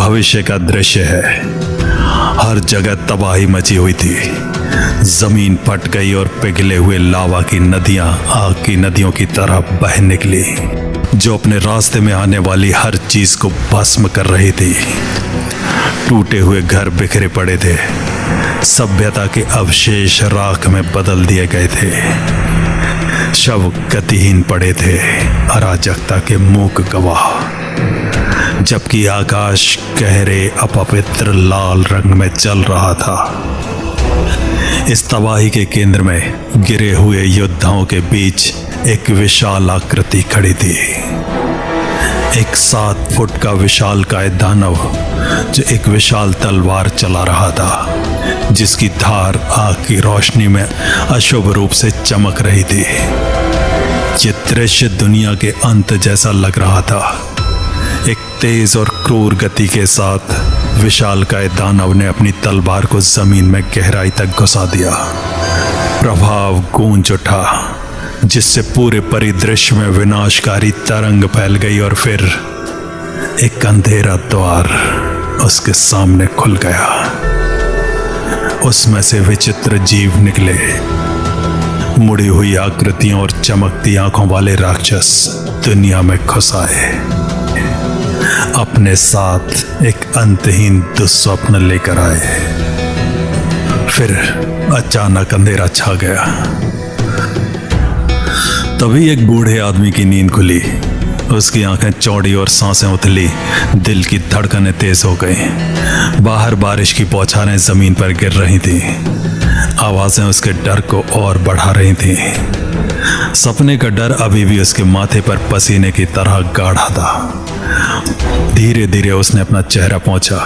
भविष्य का दृश्य है। हर जगह तबाही मची हुई थी। जमीन फट गई और पिघले हुए लावा की नदियां आग की नदियों की तरह बह निकली, जो अपने रास्ते में आने वाली हर चीज को भस्म कर रही थी। टूटे हुए घर बिखरे पड़े थे। सभ्यता के अवशेष राख में बदल दिए गए थे। शव गतिहीन पड़े थे, अराजकता के मूक गवाह। जबकि आकाश गहरे अपवित्र लाल रंग में चल रहा था। इस तबाही के केंद्र में गिरे हुए योद्धाओं के बीच एक विशाल आकृति खड़ी थी। एक 7 फुट का विशालकाय दानव जो एक विशाल तलवार चला रहा था, जिसकी धार आग की रोशनी में अशुभ रूप से चमक रही थी। ये दृश्य दुनिया के अंत जैसा लग रहा था। एक तेज और क्रूर गति के साथ विशालकाय दानव ने अपनी तलवार को जमीन में गहराई तक घुसा दिया। प्रभाव गूंज उठा, जिससे पूरे परिदृश्य में विनाशकारी तरंग फैल गई और फिर एक अंधेरा द्वार उसके सामने खुल गया। उसमें से विचित्र जीव निकले। मुड़ी हुई आकृतियों और चमकती आंखों वाले राक्षस दुनिया में घुस आए, अपने साथ एक अंतहीन दुस्वप्न लेकर आए। फिर अचानक अंधेरा छा गया। तभी एक बूढ़े आदमी की नींद खुली। उसकी आंखें चौड़ी और सांसें उथली। दिल की धड़कनें तेज हो गई। बाहर बारिश की बौछारें जमीन पर गिर रही थीं। आवाजें उसके डर को और बढ़ा रही थीं। सपने का डर अभी भी उसके माथे पर पसीने की तरह गाढ़ा था। धीरे धीरे उसने अपना चेहरा पहुंचा।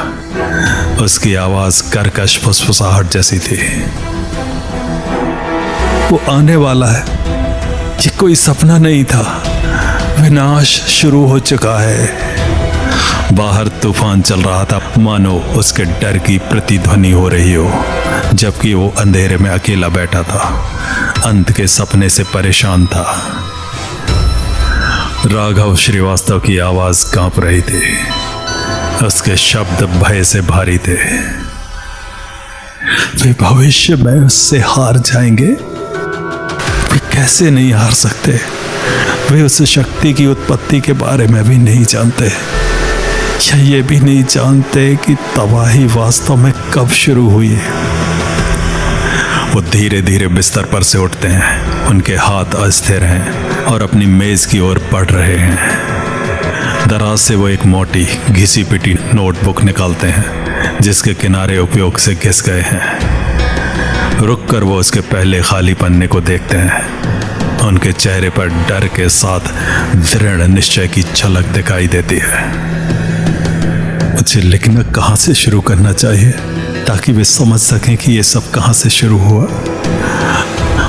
उसकी आवाज कर्कश फुसफुसाहट जैसी थी। वो आने वाला है। ये कोई सपना नहीं था। विनाश शुरू हो चुका है। बाहर तूफान चल रहा था, मानो उसके डर की प्रतिध्वनि हो रही हो, जबकि वो अंधेरे में अकेला बैठा था, अंत के सपने से परेशान था। राघव श्रीवास्तव की आवाज कांप रही थी। उसके शब्द भय से भारी थे। वे भविष्य में उससे हार जाएंगे। वे कैसे नहीं हार सकते? वे उस शक्ति की उत्पत्ति के बारे में भी नहीं जानते, या ये भी नहीं जानते कि तबाही वास्तव में कब शुरू हुई। वो धीरे धीरे बिस्तर पर से उठते हैं। उनके हाथ अस्थिर हैं और अपनी मेज की ओर बढ़ रहे हैं। दराज से वो एक मोटी घिसी पिटी नोटबुक निकालते हैं, जिसके किनारे उपयोग से घिस गए हैं। रुककर वो उसके पहले खाली पन्ने को देखते हैं। उनके चेहरे पर डर के साथ दृढ़ निश्चय की झलक दिखाई देती है। मुझे लिखना कहाँ से शुरू करना चाहिए, ताकि वे समझ सकें कि ये सब कहाँ से शुरू हुआ।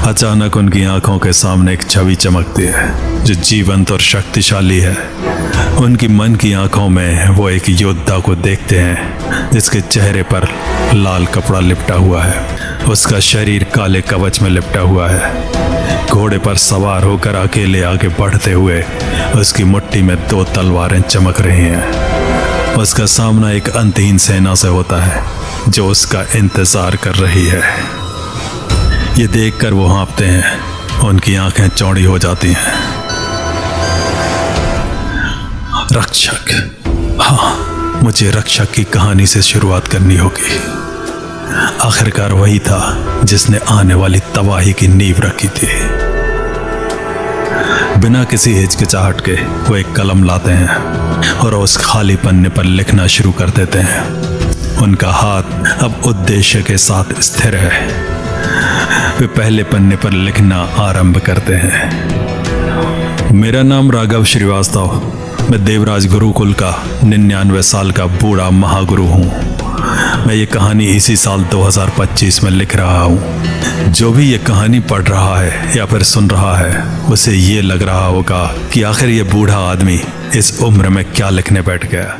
अचानक उनकी आंखों के सामने एक छवि चमकती है, जो जीवंत और शक्तिशाली है। उनकी मन की आंखों में वो एक योद्धा को देखते हैं, जिसके चेहरे पर लाल कपड़ा लिपटा हुआ है। उसका शरीर काले कवच में लिपटा हुआ है। घोड़े पर सवार होकर अकेले आगे बढ़ते हुए उसकी मुट्ठी में 2 तलवारें चमक रही हैं। उसका सामना एक अंतहीन सेना से होता है, जो उसका इंतजार कर रही है। ये देखकर वो हाँफते हैं। उनकी आंखें चौड़ी हो जाती हैं। रक्षक, हाँ, मुझे रक्षक की कहानी से शुरुआत करनी होगी। आखिरकार वही था जिसने आने वाली तबाही की नींव रखी थी। बिना किसी हिचकिचाहट के वो एक कलम लाते हैं और उस खाली पन्ने पर लिखना शुरू कर देते हैं। उनका हाथ अब उद्देश्य के साथ स्थिर है। वे पहले पन्ने पर लिखना आरंभ करते हैं। मेरा नाम राघव श्रीवास्तव। मैं देवराज गुरुकुल का 99 साल का बूढ़ा महागुरु हूँ। मैं ये कहानी इसी साल 2025 में लिख रहा हूँ। जो भी ये कहानी पढ़ रहा है या फिर सुन रहा है, उसे ये लग रहा होगा कि आखिर ये बूढ़ा आदमी इस उम्र में क्या लिखने बैठ गया।